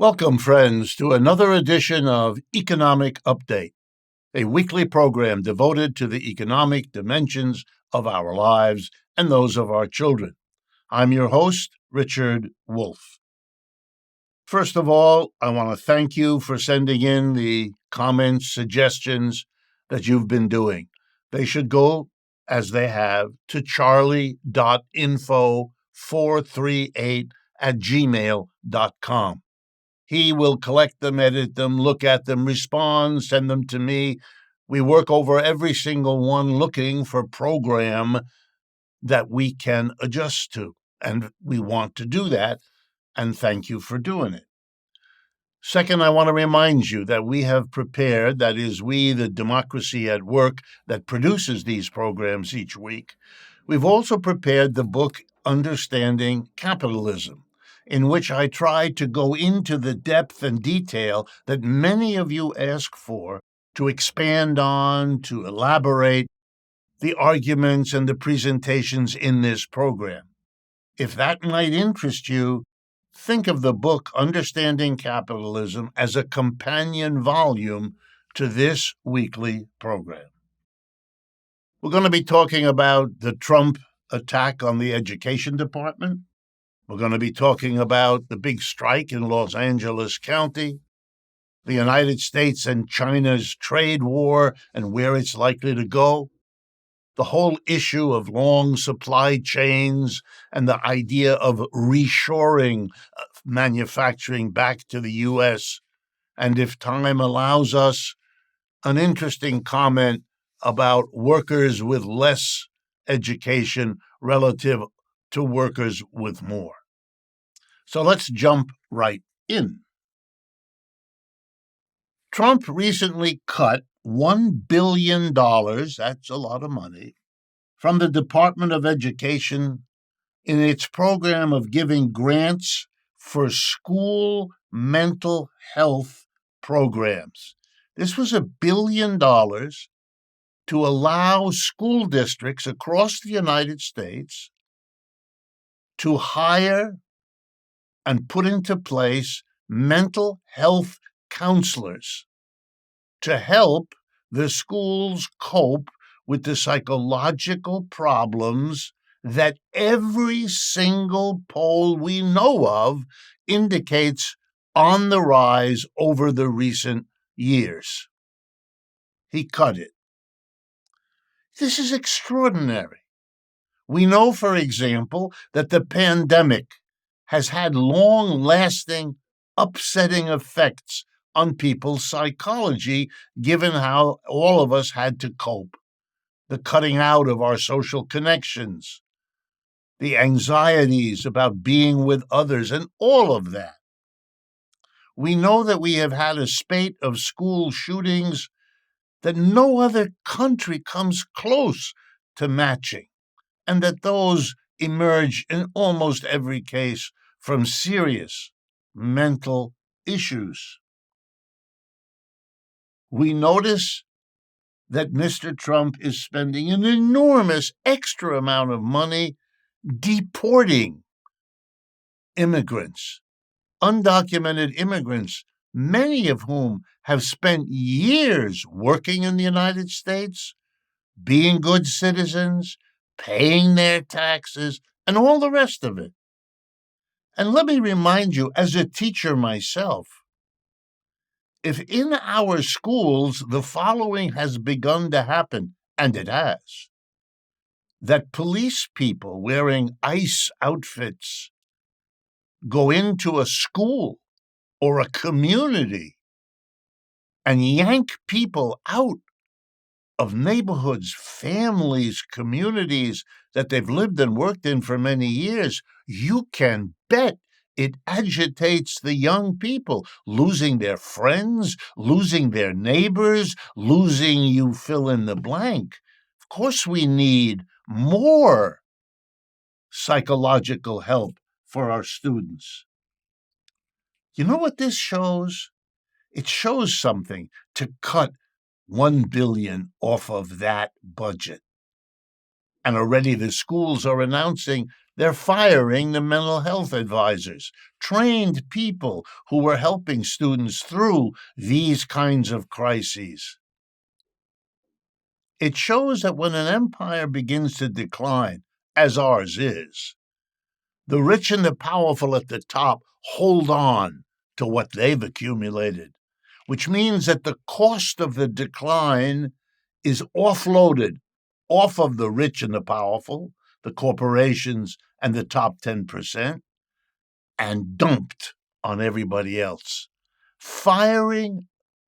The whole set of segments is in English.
Welcome, friends, to another edition of Economic Update, a weekly program devoted to the economic dimensions of our lives and those of our children. I'm your host, Richard Wolff. First of all, I want to thank you for sending in the comments, suggestions that you've been doing. They should go, as they have, to charlie.info438@gmail.com. He will collect them, edit them, look at them, respond, send them to me. We work over every single one looking for program that we can adjust to. And we want to do that. And thank you for doing it. Second, I want to remind you that we have prepared, that is, we, the democracy at work that produces these programs each week, we've also prepared the book Understanding Capitalism, in which I try to go into the depth and detail that many of you ask for, to expand on, to elaborate the arguments and the presentations in this program. If that might interest you, think of the book Understanding Capitalism as a companion volume to this weekly program. We're going to be talking about the Trump attack on the education department. We're going to be talking about the big strike in Los Angeles County, the United States and China's trade war and where it's likely to go, the whole issue of long supply chains and the idea of reshoring manufacturing back to the U.S., and if time allows us, an interesting comment about workers with less education relative to workers with more. So let's jump right in. Trump recently cut $1 billion, that's a lot of money, from the Department of Education in its program of giving grants for school mental health programs. This was $1 billion to allow school districts across the United States to hire and put into place mental health counselors to help the schools cope with the psychological problems that every single poll we know of indicates on the rise over the recent years. He cut it. This is extraordinary. We know, for example, that the pandemic has had long-lasting, upsetting effects on people's psychology, given how all of us had to cope. The cutting out of our social connections, the anxieties about being with others, and all of that. We know that we have had a spate of school shootings that no other country comes close to matching, and that those emerge in almost every case from serious mental issues. We notice that Mr. Trump is spending an enormous extra amount of money deporting immigrants, undocumented immigrants, many of whom have spent years working in the United States, being good citizens, paying their taxes, and all the rest of it. And let me remind you, as a teacher myself, if in our schools the following has begun to happen, and it has, that police people wearing ICE outfits go into a school or a community and yank people out of neighborhoods, families, communities that they've lived and worked in for many years, you can bet it agitates the young people, losing their friends, losing their neighbors, losing you fill in the blank. Of course, we need more psychological help for our students. You know what this shows? It shows something to cut $1 billion off of that budget. And already the schools are announcing they're firing the mental health advisors, trained people who were helping students through these kinds of crises. It shows that when an empire begins to decline, as ours is, the rich and the powerful at the top hold on to what they've accumulated, which means that the cost of the decline is offloaded off of the rich and the powerful, the corporations and the top 10%, and dumped on everybody else. Firing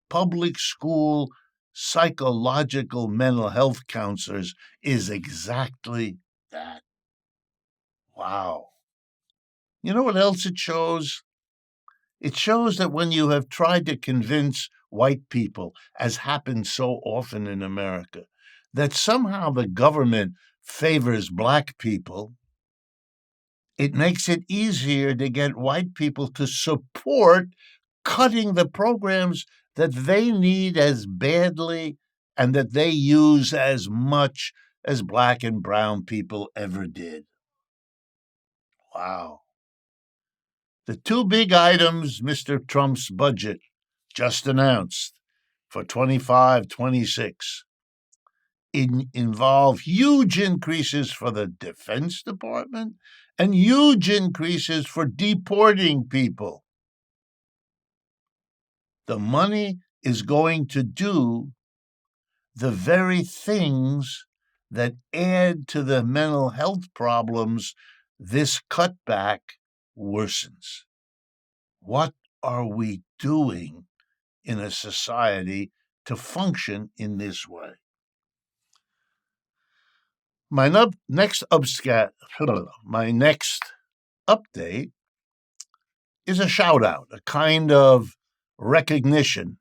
public school psychological mental health counselors is exactly that. Wow. You know what else it shows? It shows that when you have tried to convince white people, as happens so often in America, that somehow the government favors black people, it makes it easier to get white people to support cutting the programs that they need as badly and that they use as much as black and brown people ever did. Wow. The two big items Mr. Trump's budget just announced for 25-26 involve huge increases for the Defense Department and huge increases for deporting people. The money is going to do the very things that add to the mental health problems this cutback worsens. What are we doing in a society to function in this way? My next update is a shout out, a kind of recognition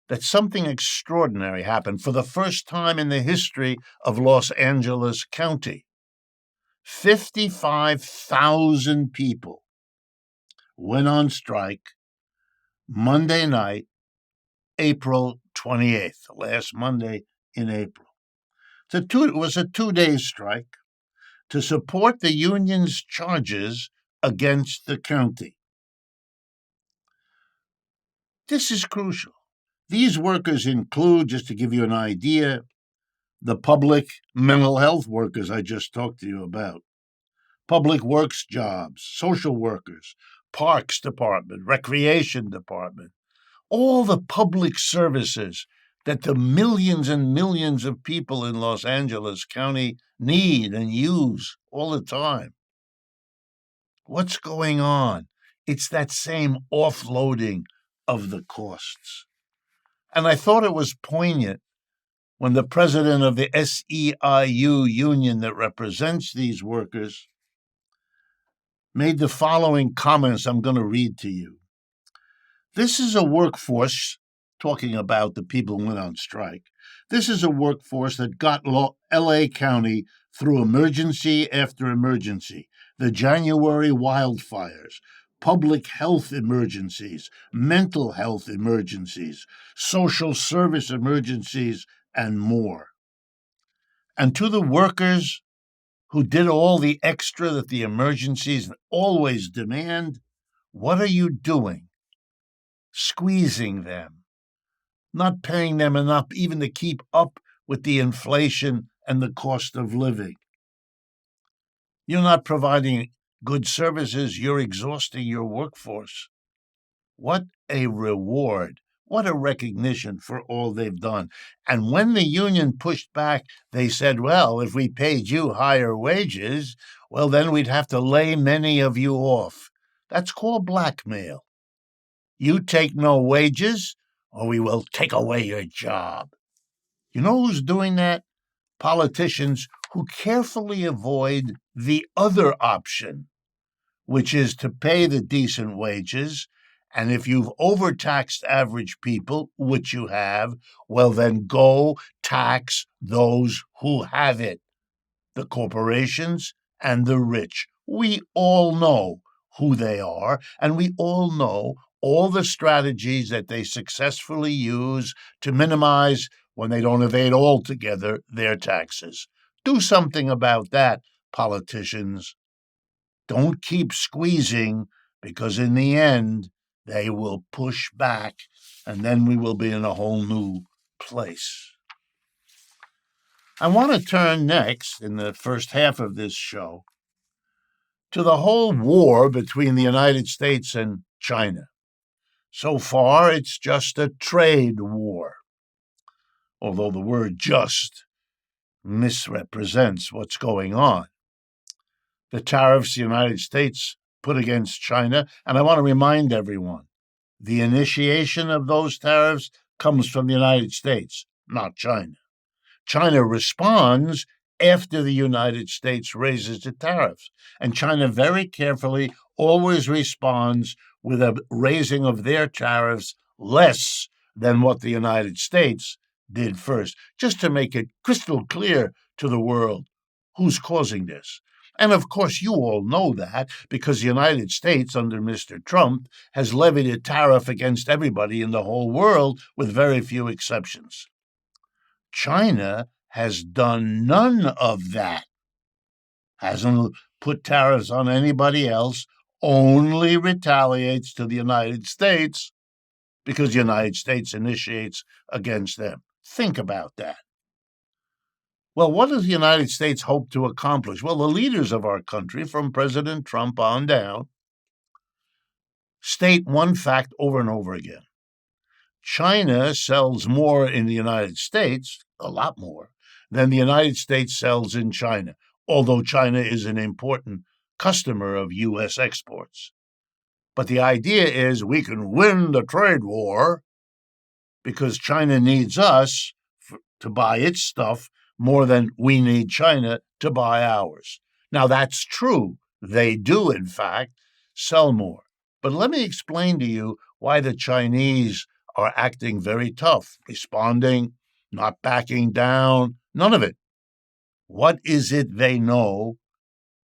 that something extraordinary happened for the first time in the history of Los Angeles County. 55,000 people went on strike Monday night, April 28th, last Monday in April. It was a 2-day strike to support the union's charges against the county. This is crucial. These workers include, just to give you an idea, the public mental health workers I just talked to you about, public works jobs, social workers, parks department, recreation department, all the public services that the millions and millions of people in Los Angeles County need and use all the time. What's going on? It's that same offloading of the costs. And I thought it was poignant when the president of the SEIU union that represents these workers made the following comments I'm going to read to you. This is a workforce, talking about the people who went on strike, this is a workforce that got LA County through emergency after emergency, the January wildfires, public health emergencies, mental health emergencies, social service emergencies, and more. And to the workers who did all the extra that the emergencies always demand, what are you doing? Squeezing them, not paying them enough even to keep up with the inflation and the cost of living. You're not providing good services, you're exhausting your workforce. What a reward. What a recognition for all they've done. And when the union pushed back, they said, well, if we paid you higher wages, well, then we'd have to lay many of you off. That's called blackmail. You take no wages, or we will take away your job. You know who's doing that? Politicians who carefully avoid the other option, which is to pay the decent wages. And if you've overtaxed average people, which you have, well, then go tax those who have it, the corporations and the rich. We all know who they are, and we all know all the strategies that they successfully use to minimize, when they don't evade altogether, their taxes. Do something about that, politicians. Don't keep squeezing, because in the end, they will push back, and then we will be in a whole new place. I want to turn next, in the first half of this show, to the whole war between the United States and China. So far, it's just a trade war, although the word just misrepresents what's going on. The tariffs the United States put against China, and I want to remind everyone, the initiation of those tariffs comes from the United States, not China. China responds after the United States raises the tariffs, and China very carefully always responds with a raising of their tariffs less than what the United States did first, just to make it crystal clear to the world who's causing this. And of course, you all know that, because the United States, under Mr. Trump, has levied a tariff against everybody in the whole world, with very few exceptions. China has done none of that, hasn't put tariffs on anybody else, only retaliates to the United States because the United States initiates against them. Think about that. Well, what does the United States hope to accomplish? Well, the leaders of our country, from President Trump on down, state one fact over and over again. China sells more in the United States, a lot more, than the United States sells in China, although China is an important customer of U.S. exports. But the idea is we can win the trade war because China needs us to buy its stuff more than we need China to buy ours. Now, that's true. They do, in fact, sell more. But let me explain to you why the Chinese are acting very tough, responding, not backing down, none of it. What is it they know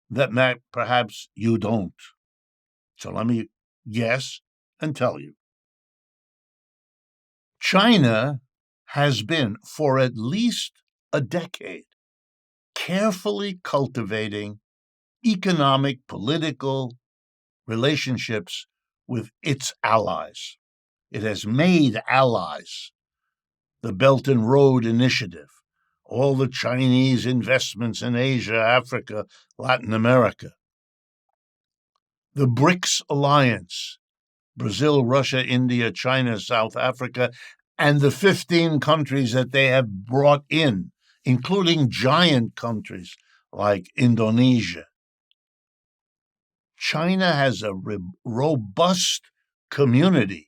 that perhaps you don't? So let me guess and tell you. China has been, for at least a decade, carefully cultivating economic, political relationships with its allies. It has made allies. The Belt and Road Initiative, all the Chinese investments in Asia, Africa, Latin America. The BRICS Alliance, Brazil, Russia, India, China, South Africa, and the 15 countries that they have brought in, including giant countries like Indonesia. China has a robust community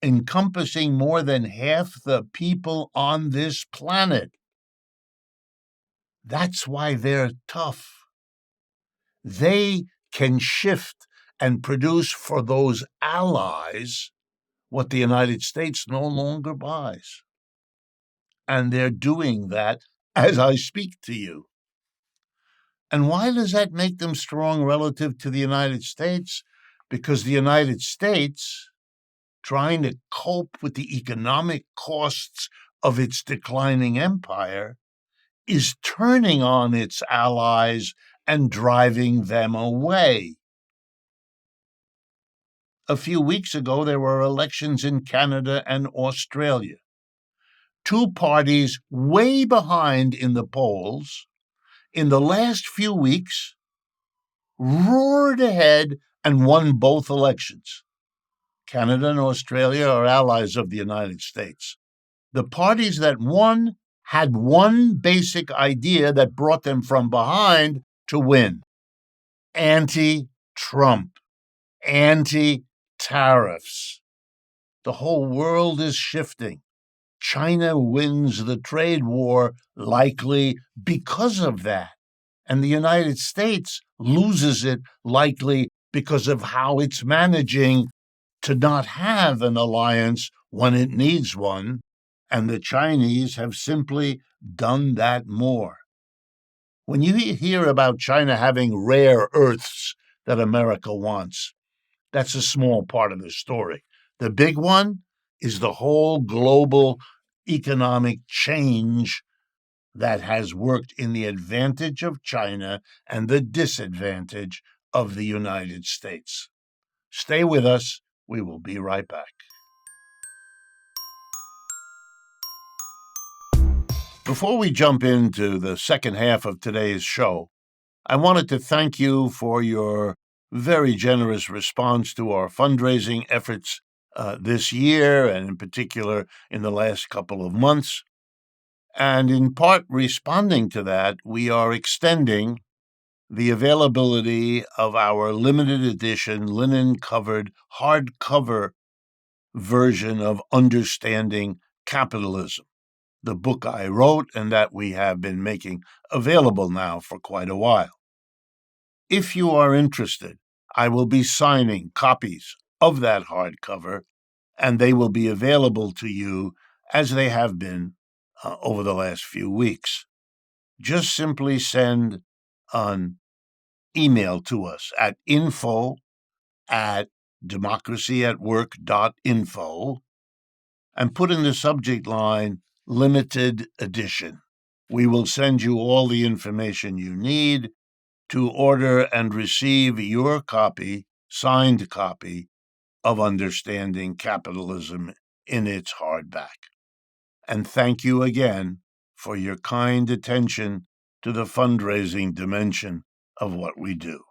encompassing more than half the people on this planet. That's why they're tough. They can shift and produce for those allies what the United States no longer buys. And they're doing that as I speak to you. And why does that make them strong relative to the United States? Because the United States, trying to cope with the economic costs of its declining empire, is turning on its allies and driving them away. A few weeks ago, there were elections in Canada and Australia. Two parties way behind in the polls, in the last few weeks, roared ahead and won both elections. Canada and Australia are allies of the United States. The parties that won had one basic idea that brought them from behind to win: anti-Trump, anti-tariffs. The whole world is shifting. China wins the trade war likely because of that. And the United States loses it likely because of how it's managing to not have an alliance when it needs one. And the Chinese have simply done that more. When you hear about China having rare earths that America wants, that's a small part of the story. The big one is the whole global economic change that has worked in the advantage of China and the disadvantage of the United States. Stay with us. We will be right back. Before we jump into the second half of today's show, I wanted to thank you for your very generous response to our fundraising efforts this year, and in particular in the last couple of months. And in part responding to that, we are extending the availability of our limited edition linen-covered hardcover version of Understanding Capitalism, the book I wrote and that we have been making available now for quite a while. If you are interested, I will be signing copies of that hardcover, and they will be available to you as they have been over the last few weeks. Just simply send an email to us at info@democracyatwork.info and put in the subject line limited edition. We will send you all the information you need to order and receive your copy, signed copy, of Understanding Capitalism in its hardback. And thank you again for your kind attention to the fundraising dimension of what we do.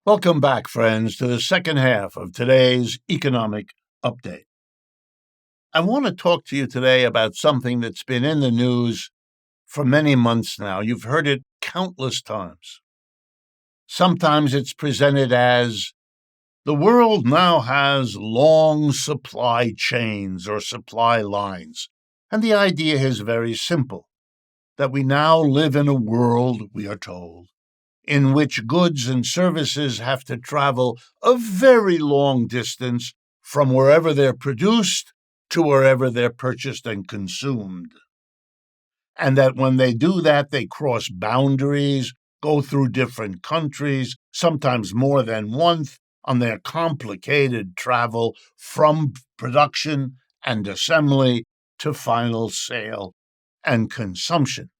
Welcome back, friends, to the second half of today's economic update. I want to talk to you today about something that's been in the news for many months now. You've heard it countless times. Sometimes it's presented as the world now has long supply chains or supply lines. And the idea is very simple, that we now live in a world, we are told, in which goods and services have to travel a very long distance from wherever they're produced to wherever they're purchased and consumed. And that when they do that, they cross boundaries, go through different countries, sometimes more than one, on their complicated travel from production and assembly to final sale and consumption.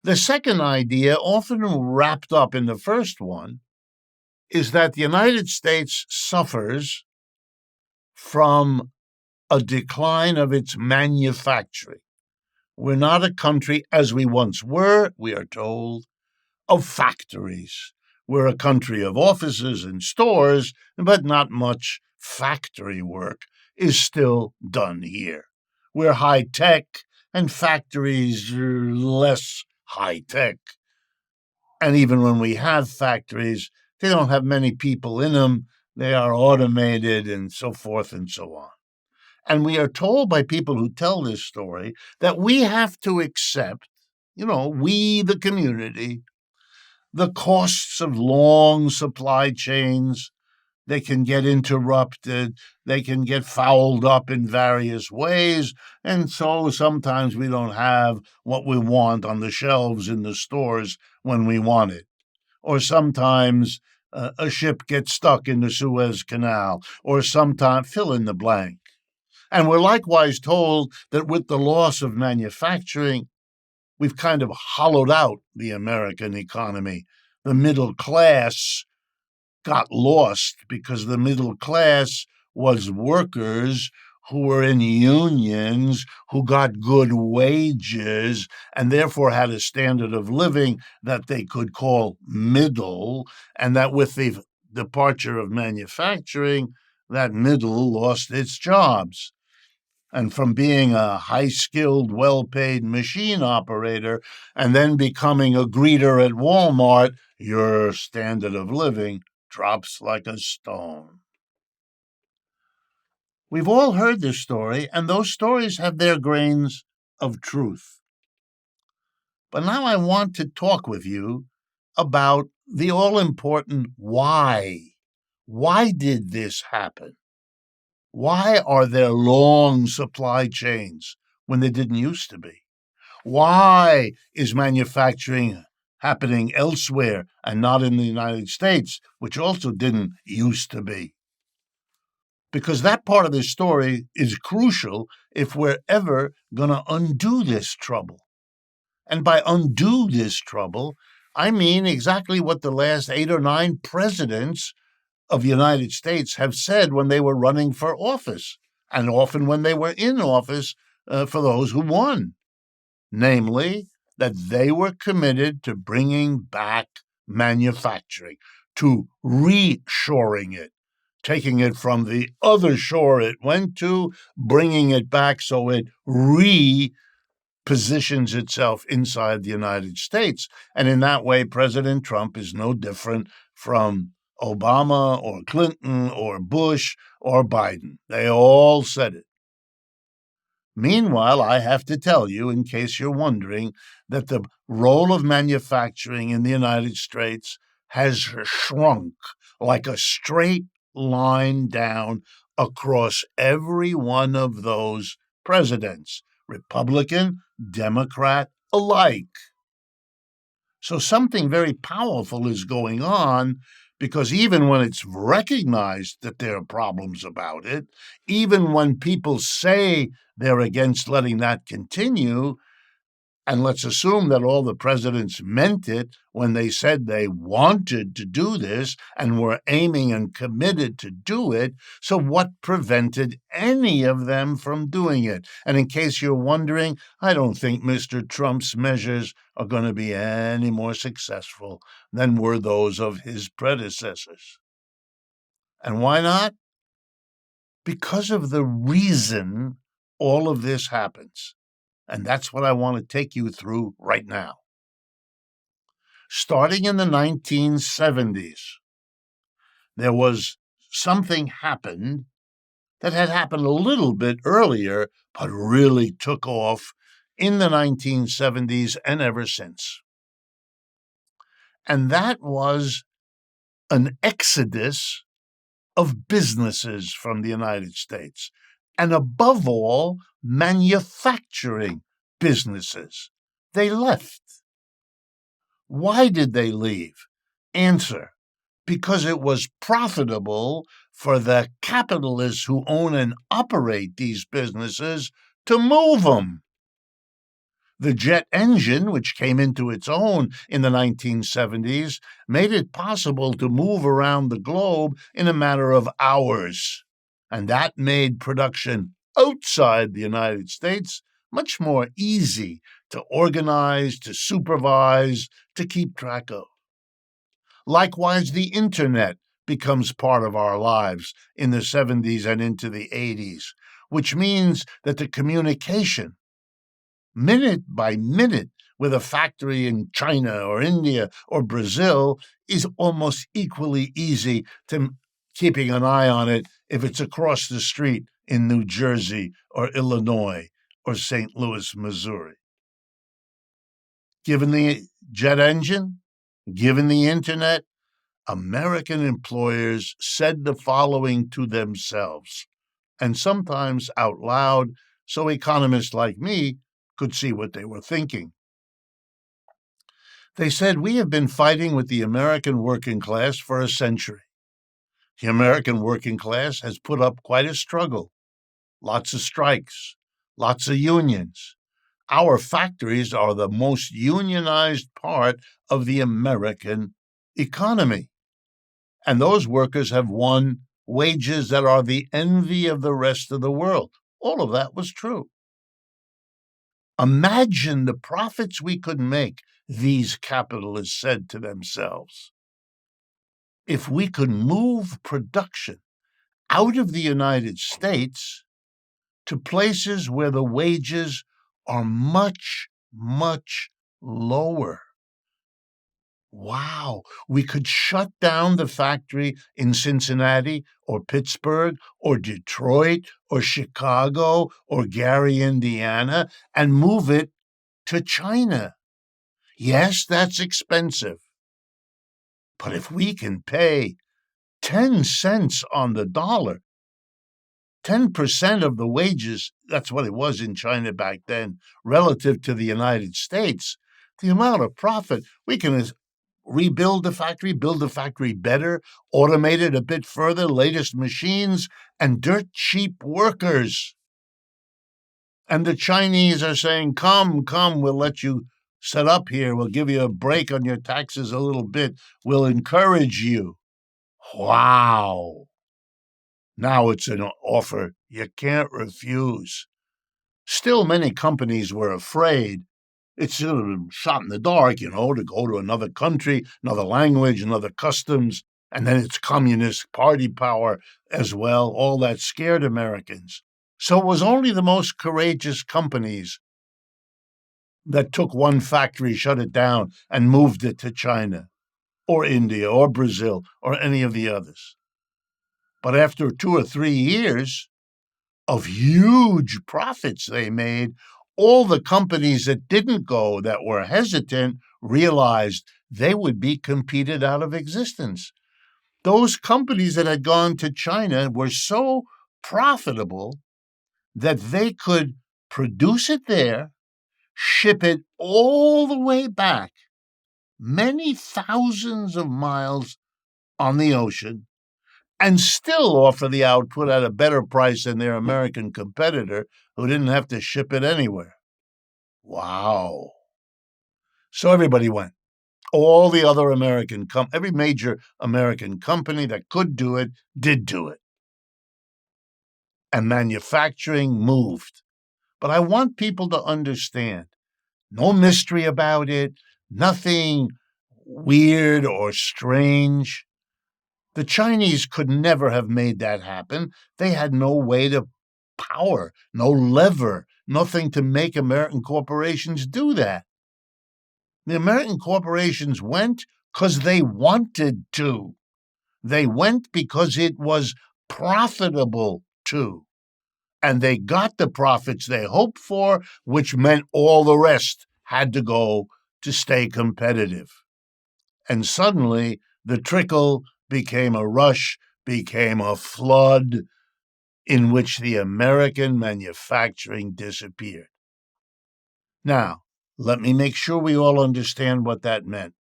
The second idea, often wrapped up in the first one, is that the United States suffers from a decline of its manufacturing. We're not a country, as we once were, we are told, of factories. We're a country of offices and stores, but not much factory work is still done here. We're high-tech, and factories are less high-tech. And even when we have factories, they don't have many people in them. They are automated and so forth and so on. And we are told by people who tell this story that we have to accept, we, the community, the costs of long supply chains. They can get interrupted. They can get fouled up in various ways. And so sometimes we don't have what we want on the shelves in the stores when we want it. Or sometimes a ship gets stuck in the Suez Canal. Or sometimes, fill in the blank. And we're likewise told that with the loss of manufacturing, we've kind of hollowed out the American economy. The middle class got lost because the middle class was workers who were in unions, who got good wages, and therefore had a standard of living that they could call middle, and that with the departure of manufacturing, that middle lost its jobs. And from being a high-skilled, well-paid machine operator and then becoming a greeter at Walmart, your standard of living drops like a stone. We've all heard this story, and those stories have their grains of truth. But now I want to talk with you about the all-important why. Why did this happen? Why are there long supply chains when there didn't used to be? Why is manufacturing happening elsewhere and not in the United States, which also didn't used to be? because that part of the story is crucial if we're ever going to undo this trouble. And by undo this trouble, I mean exactly what the last 8 or 9 presidents of the United States have said when they were running for office, and often when they were in office for those who won. Namely, that they were committed to bringing back manufacturing, to reshoring it, taking it from the other shore it went to, bringing it back so it repositions itself inside the United States. And in that way, President Trump is no different from Obama or Clinton or Bush or Biden. They all said it. Meanwhile, I have to tell you, in case you're wondering, that the role of manufacturing in the United States has shrunk like a straight line down across every one of those presidents, Republican, Democrat alike. So something very powerful is going on, because even when it's recognized that there are problems about it, even when people say they're against letting that continue, and let's assume that all the presidents meant it when they said they wanted to do this and were aiming and committed to do it. So what prevented any of them from doing it? And in case you're wondering, I don't think Mr. Trump's measures are going to be any more successful than were those of his predecessors. And why not? Because of the reason all of this happens. And that's what I want to take you through right now. Starting in the 1970s, there was something happened that had happened a little bit earlier, but really took off in the 1970s and ever since. And that was an exodus of businesses from the United States, and above all, manufacturing businesses. They left. Why did they leave? Answer: because it was profitable for the capitalists who own and operate these businesses to move them. The jet engine, which came into its own in the 1970s, made it possible to move around the globe in a matter of hours. And that made production outside the United States much more easy to organize, to supervise, to keep track of. Likewise, the internet becomes part of our lives in the 70s and into the 80s, which means that the communication, minute by minute, with a factory in China or India or Brazil is almost equally easy to keeping an eye on it if it's across the street in New Jersey or Illinois or St. Louis, Missouri. Given the jet engine, given the internet, American employers said the following to themselves, and sometimes out loud, so economists like me could see what they were thinking. They said, "We have been fighting with the American working class for a century. The American working class has put up quite a struggle. Lots of strikes, lots of unions. Our factories are the most unionized part of the American economy. And those workers have won wages that are the envy of the rest of the world." All of that was true. Imagine the profits we could make, these capitalists said to themselves, if we could move production out of the United States to places where the wages are much, much lower. Wow, we could shut down the factory in Cincinnati or Pittsburgh or Detroit or Chicago or Gary, Indiana, and move it to China. Yes, that's expensive. But if we can pay 10 cents on the dollar, 10% of the wages, that's what it was in China back then, relative to the United States, the amount of profit we can rebuild the factory, build the factory better, automate it a bit further, latest machines, and dirt cheap workers. And the Chinese are saying, come, we'll let you set up here. We'll give you a break on your taxes a little bit. We'll encourage you. Wow. Now it's an offer you can't refuse. Still, many companies were afraid. It's a shot in the dark, to go to another country, another language, another customs, and then it's communist party power as well. All that scared Americans. So it was only the most courageous companies that took one factory, shut it down, and moved it to China or India or Brazil or any of the others. But after 2 or 3 years of huge profits they made, all the companies that didn't go, that were hesitant, realized they would be competed out of existence. Those companies that had gone to China were so profitable that they could produce it there, ship it all the way back, many thousands of miles on the ocean, and still offer the output at a better price than their American competitor who didn't have to ship it anywhere. Wow. So everybody went. All the other every major American company that could do it did do it. And manufacturing moved. But I want people to understand, no mystery about it, nothing weird or strange. The Chinese could never have made that happen. They had no way to power, no lever, nothing to make American corporations do that. The American corporations went because they wanted to. They went because it was profitable to. And they got the profits they hoped for, which meant all the rest had to go to stay competitive. And suddenly, the trickle became a rush, became a flood in which the American manufacturing disappeared. Now, let me make sure we all understand what that meant.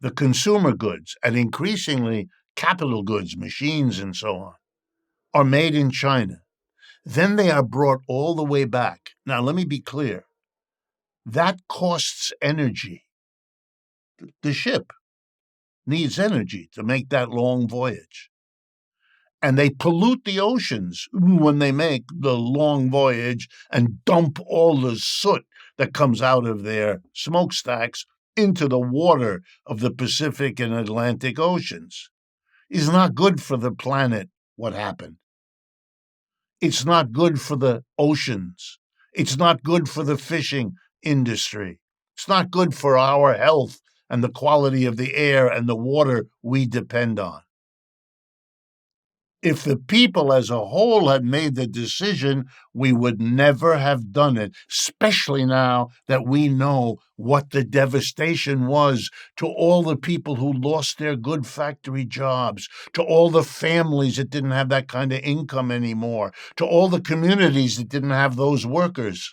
The consumer goods, and increasingly capital goods, machines and so on, are made in China. Then they are brought all the way back. Now, let me be clear. That costs energy. The ship needs energy to make that long voyage. And they pollute the oceans when they make the long voyage and dump all the soot that comes out of their smokestacks into the water of the Pacific and Atlantic Oceans. It's not good for the planet, what happened. It's not good for the oceans. It's not good for the fishing industry. It's not good for our health and the quality of the air and the water we depend on. If the people as a whole had made the decision, we would never have done it, especially now that we know what the devastation was to all the people who lost their good factory jobs, to all the families that didn't have that kind of income anymore, to all the communities that didn't have those workers.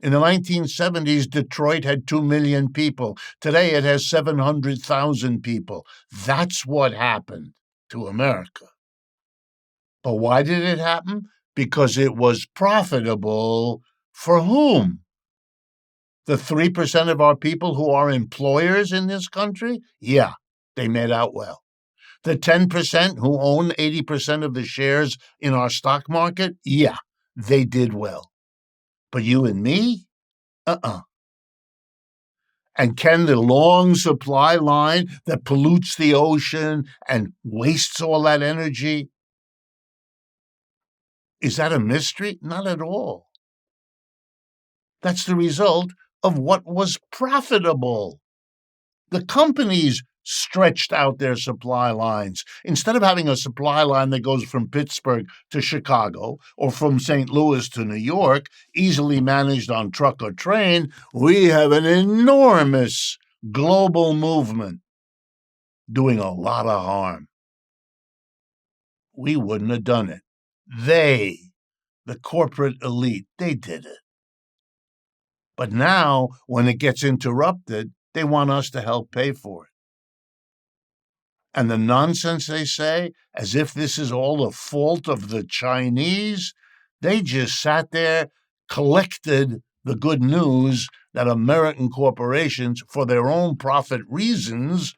In the 1970s, Detroit had 2 million people. Today, it has 700,000 people. That's what happened to America. But why did it happen? Because it was profitable for whom? The 3% of our people who are employers in this country? Yeah, they made out well. The 10% who own 80% of the shares in our stock market? Yeah, they did well. But you and me? And can the long supply line that pollutes the ocean and wastes all that energy, is that a mystery? Not at all. That's the result of what was profitable. The companies stretched out their supply lines. Instead of having a supply line that goes from Pittsburgh to Chicago or from St. Louis to New York, easily managed on truck or train, we have an enormous global movement doing a lot of harm. We wouldn't have done it. They, the corporate elite, they did it. But now, when it gets interrupted, they want us to help pay for it. And the nonsense they say, as if this is all the fault of the Chinese, they just sat there, collected the good news that American corporations, for their own profit reasons,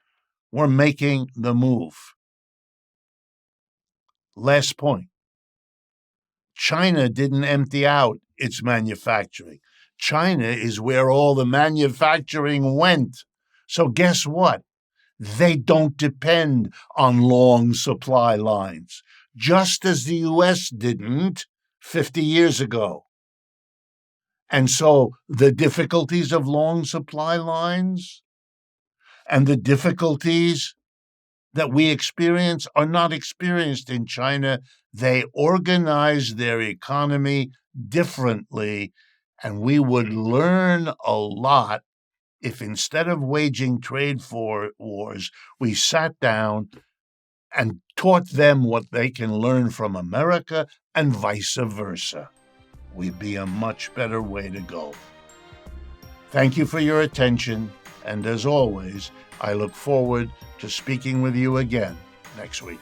were making the move. Last point. China didn't empty out its manufacturing. China is where all the manufacturing went. So guess what? They don't depend on long supply lines, just as the U.S. didn't 50 years ago. And so the difficulties of long supply lines and the difficulties that we experience are not experienced in China. They organize their economy differently, and we would learn a lot if instead of waging trade wars, we sat down and taught them what they can learn from America and vice versa. We'd be a much better way to go. Thank you for your attention, and as always, I look forward to speaking with you again next week.